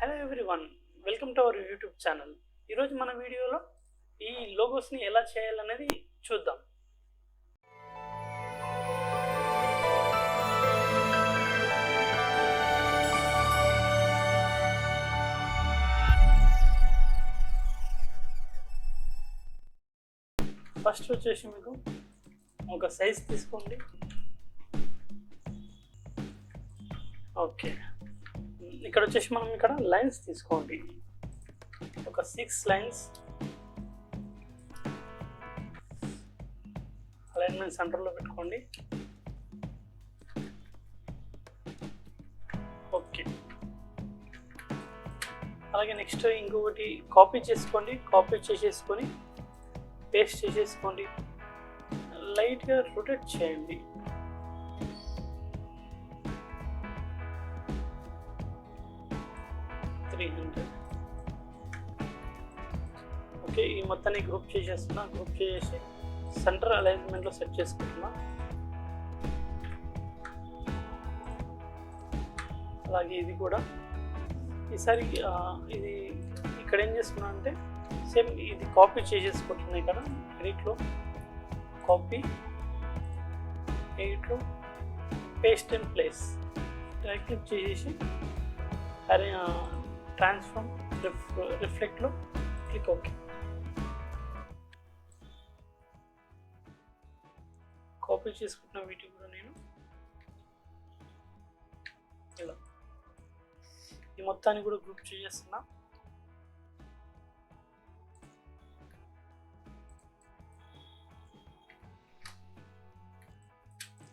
Hello everyone, welcome to our YouTube channel. ఈరోజు మన వీడియోలో ఈ లోగోస్ని ఎలా చేయాలనేది చూద్దాం. ఫస్ట్ వచ్చేసి మీకు ఒక సైజ్ తీసుకోండి. ఓకే, ఇక్కడ వచ్చేసి మనం ఇక్కడ లైన్స్ తీసుకోండి. ఒక 6 లైన్స్ అలైన్మెంట్ సెంటర్లో పెట్టుకోండి. ఓకే, అలాగే నెక్స్ట్ ఇంకొకటి కాపీ చేసుకోండి. కాపీ చేసేసుకొని పేస్ట్ చేసేసుకోండి. లైట్గా రొటేట్ చేయండి. ఓకే, ఈ మొత్తాన్ని గ్రూప్ చేసేస్తున్నా. గ్రూప్ చేసేసి సెంటర్ అలైన్మెంట్లో సెట్ చేసుకుంటున్నా. అలాగే ఇది కూడా ఈసారి ఇది ఇక్కడ ఏం చేస్తున్నా అంటే సేమ్ ఇది కాపీ చేసేసుకుంటున్నా. ఇక్కడ ఎడిట్లో కాపీ, ఎడిట్లో paste and place right click చేసేసి అరే ట్రాన్స్ఫార్మ్ రిఫ్లెక్ట్లో క్లిక్. ఓకే, కాపీ చేసుకుంటున్న వీటిని కూడా నేను ఇలా ఈ మొత్తాన్ని కూడా గ్రూప్ చేసేస్తున్నా.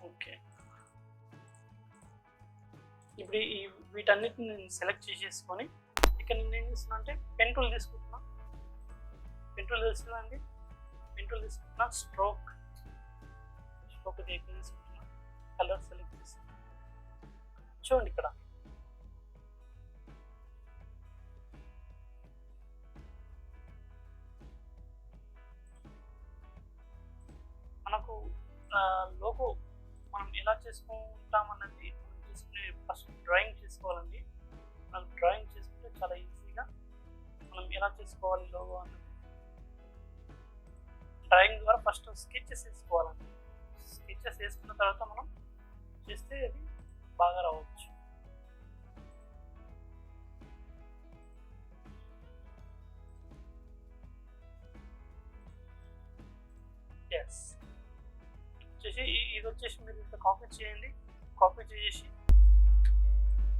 ఓకే, ఇప్పుడు ఈ వీటన్నిటిని నేను సెలెక్ట్ చేసేసుకొని ఇక్కడ నేను ఏం చేస్తున్నా అంటే పెన్ టూల్ తీసుకుంటున్నా. పెన్ టూల్ తెలుస్తుందా అండి? పెన్ టూల్ తీసుకుంటున్నా. స్ట్రోక్ తీసుకుంటున్నా. కలర్ సెలెక్ట్ చేస్తున్నా. చూడండి ఇక్కడ మనకు లోగో మనం ఎలా చేసుకుంటామన్నది ఫస్ట్ డ్రాయింగ్ చేసుకోవాలండి. మనం డ్రాయింగ్ చేసుకుంటే చాలా ఈజీగా మనం ఎలా చేసుకోవాలి లోగో అన్నది డ్రాయింగ్ ద్వారా ఫస్ట్ స్కెచెస్ వేసుకోవాలండి. స్కెచెస్ వేసుకున్న తర్వాత మనం చేస్తే అది బాగా రావచ్చు. ఎస్ వచ్చేసి ఇది వచ్చేసి మీరు ఇంత కాపీ చేయండి. కాపీ చేసి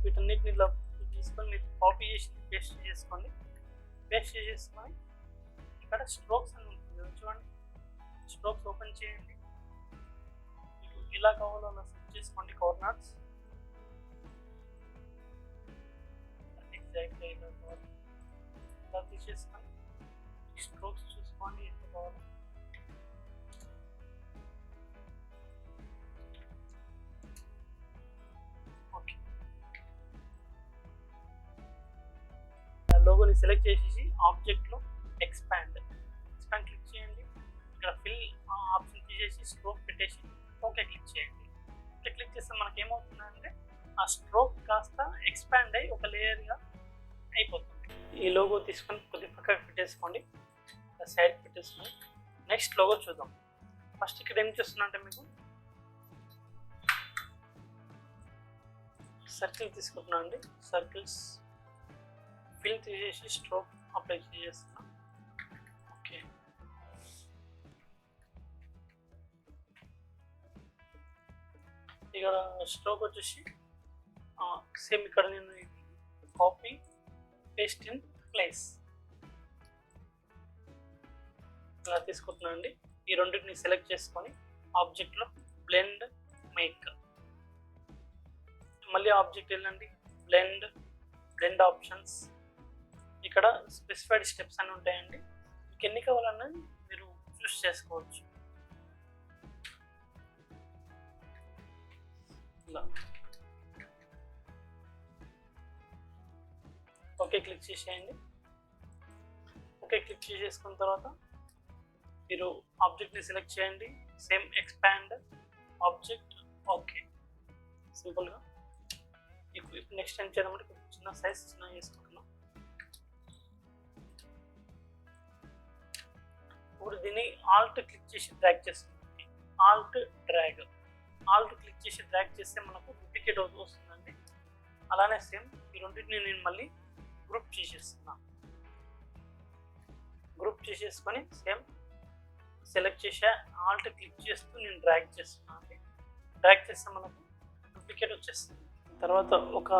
వీటన్నిటిని ఇలా తీసుకొని మీరు కాపీ చేసి పేస్ట్ చేసుకోండి. పేస్ట్ చేసేసుకొని ఇక్కడ స్ట్రోక్స్ అని ఉంటుంది చూడండి. స్ట్రోక్స్ ఓపెన్ చేయండి. మీకు ఇలా కావాలో అలా సెట్ చేసుకోండి. కార్నర్స్ ఎగ్జాక్ట్గా ఇలా కావాలి ఇలా తీసేసుకొని స్ట్రోక్స్ చూసుకోండి ఎంత కావాలో. లోగోని సెలెక్ట్ చేసేసి ఆబ్జెక్ట్లో ఎక్స్పాండ్ క్లిక్ చేయండి. ఇక్కడ ఫిల్ ఆప్షన్ తీసేసి స్ట్రోక్ పెట్టేసి ఓకే క్లిక్ చేయండి. ఓకే క్లిక్ చేస్తే మనకి ఏమవుతుందంటే ఆ స్ట్రోక్ కాస్త ఎక్స్పాండ్ అయ్యి ఒక లేయర్గా అయిపోతుంది. ఈ లోగో తీసుకొని కొద్ది పక్కకు పెట్టేసుకోండి. సైడ్ పెట్టేసుకొని నెక్స్ట్ లోగో చూద్దాం. ఫస్ట్ ఇక్కడ ఏం చేస్తున్నా అంటే మీకు సర్కిల్ తీసుకుంటున్నా అండి. సర్కిల్స్ ఫిల్ తీసేసి స్ట్రోక్ అప్లై చేసేస్తున్నా. ఓకే, ఇక్కడ స్ట్రోక్ వచ్చేసి సేమ్ ఇక్కడ నేను కాపీ పేస్ట్ ఇన్ ప్లేస్ ఇలా తీసుకుంటున్నా అండి. ఈ రెండింటిని సెలెక్ట్ చేసుకొని ఆబ్జెక్ట్లో బ్లెండ్ మేక్, మళ్ళీ ఆబ్జెక్ట్ వెళ్ళండి. బ్లెండ్ ఆప్షన్స్, ఇక్కడ స్పెసిఫైడ్ స్టెప్స్ అని ఉంటాయండి. మీకు ఎన్ని కావాలన్నది మీరు చూస్ చేసుకోవచ్చు. ఇలా ఓకే క్లిక్ చేసేయండి. ఓకే క్లిక్ చేసేసుకున్న తర్వాత మీరు ఆబ్జెక్ట్ని సెలెక్ట్ చేయండి. Same expand object. ఓకే, సింపుల్గా ఇప్పుడు నెక్స్ట్ ఏం చేద్దామంటే చిన్న సైజ్ చిన్న చేసుకుంటున్నాం. ఇప్పుడు దీన్ని ఆల్ట్ క్లిక్ చేసి డ్రాగ్ చేస్తుంది. ఆల్ట్ క్లిక్ చేసి డ్రాగ్ చేస్తే మనకు డూప్లికేట్ వస్తుందండి. అలానే సేమ్ ఈ రెండింటిని నేను మళ్ళీ గ్రూప్ చేసేస్తున్నాను. గ్రూప్ చేసేసుకొని సేమ్ సెలెక్ట్ చేసే ఆల్ట్ క్లిక్ చేస్తూ నేను డ్రాగ్ చేస్తున్నాను అండి. డ్రాగ్ చేస్తే మనకు డూప్లికేట్ వచ్చేస్తుంది. తర్వాత ఒక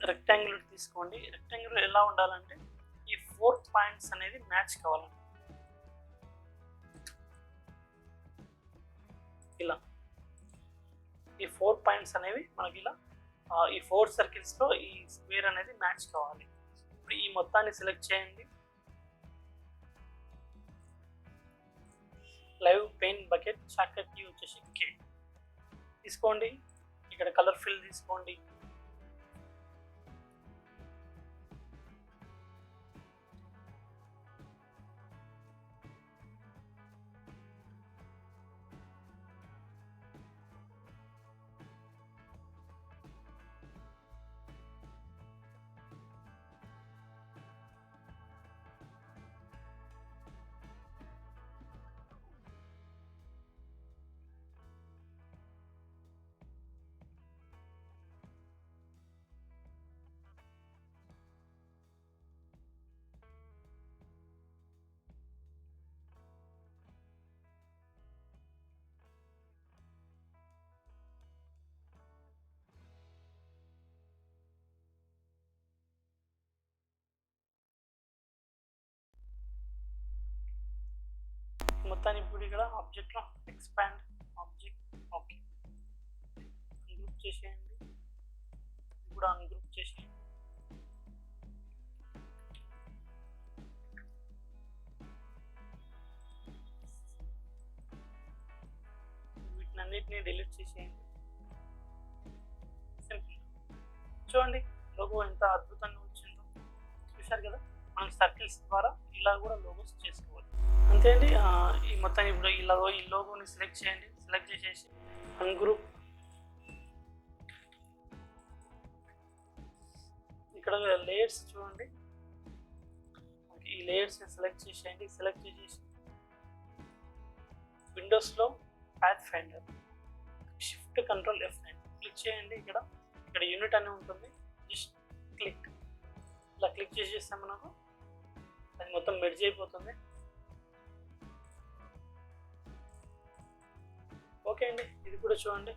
రెక్టాంగిల్ తీసుకోండి. రెక్టాంగిల్ ఎలా ఉండాలంటే ఈ 4 పాయింట్స్ అనేది మ్యాచ్ కావాలండి. ఇలా ఈ 4 పాయింట్స్ అనేవి మనకి ఇలా ఈ 4 సర్కిల్స్లో ఈ స్క్వేర్ అనేది మ్యాచ్ కావాలి. ఇప్పుడు ఈ మొత్తాన్ని సెలెక్ట్ చేయండి. Live pain bucket shortcut key వచ్చేసి కే తీసుకోండి. ఇక్కడ కలర్ ఫిల్ తీసుకోండి. మొత్తాన్ని ఇప్పుడు ఇక్కడ ఆబ్జెక్ట్లో ఎక్స్పాండ్ ఆబ్జెక్ట్ ఓకే అన్గ్రూప్ చేసేయండి. ఇప్పుడు అన్గ్రూప్ చేసేయండి. వీటినన్నిటిని డిలీట్ చేసేయండి. సింపుల్. చూడండి లోగో ఎంత అద్భుతంగా వచ్చిందో. చూశారు కదా, మనం సర్కిల్స్ ద్వారా ఇలా కూడా లోగోస్ చేసుకోవచ్చు. అంతే అండి. ఈ మొత్తం ఇప్పుడు ఈ లోగోని సెలెక్ట్ చేయండి. సెలెక్ట్ చేసేసి అన్గ్రూప్. ఇక్కడ లేయర్స్ చూడండి. ఈ లేయర్స్ని సెలెక్ట్ చేసేయండి. సెలెక్ట్ చేసేసి విండోస్లో path finder shift control F9 click చేయండి. ఇక్కడ యూనిట్ అని ఉంటుంది. Just click. ఇలా క్లిక్ చేసేస్తే మనకు అది మొత్తం మెర్జ్ అయిపోతుంది. ఓకే అండి, ఇది కూడా చూడండి.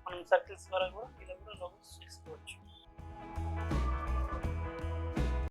మనం సర్కిల్స్ ద్వారా కూడా ఇలా కూడా లోగోస్ చేసుకోవచ్చు.